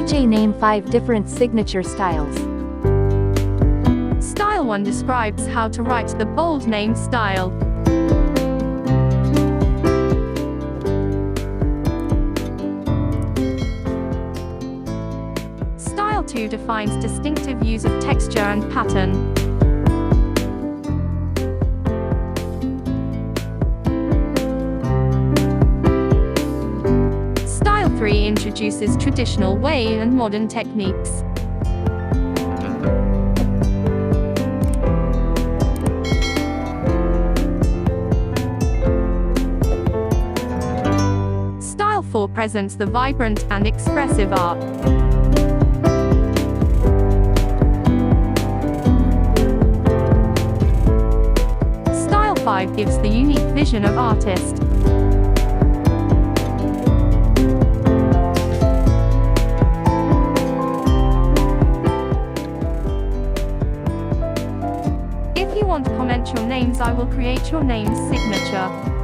Vijay Name 5 different signature styles. Style 1 describes how to write the bold name style. Style 2 defines distinctive use of texture and pattern. Style 3 introduces traditional way and modern techniques. Style 4 presents the vibrant and expressive art. Style 5 gives the unique vision of artist. If you want to comment your names, I will create your name's signature.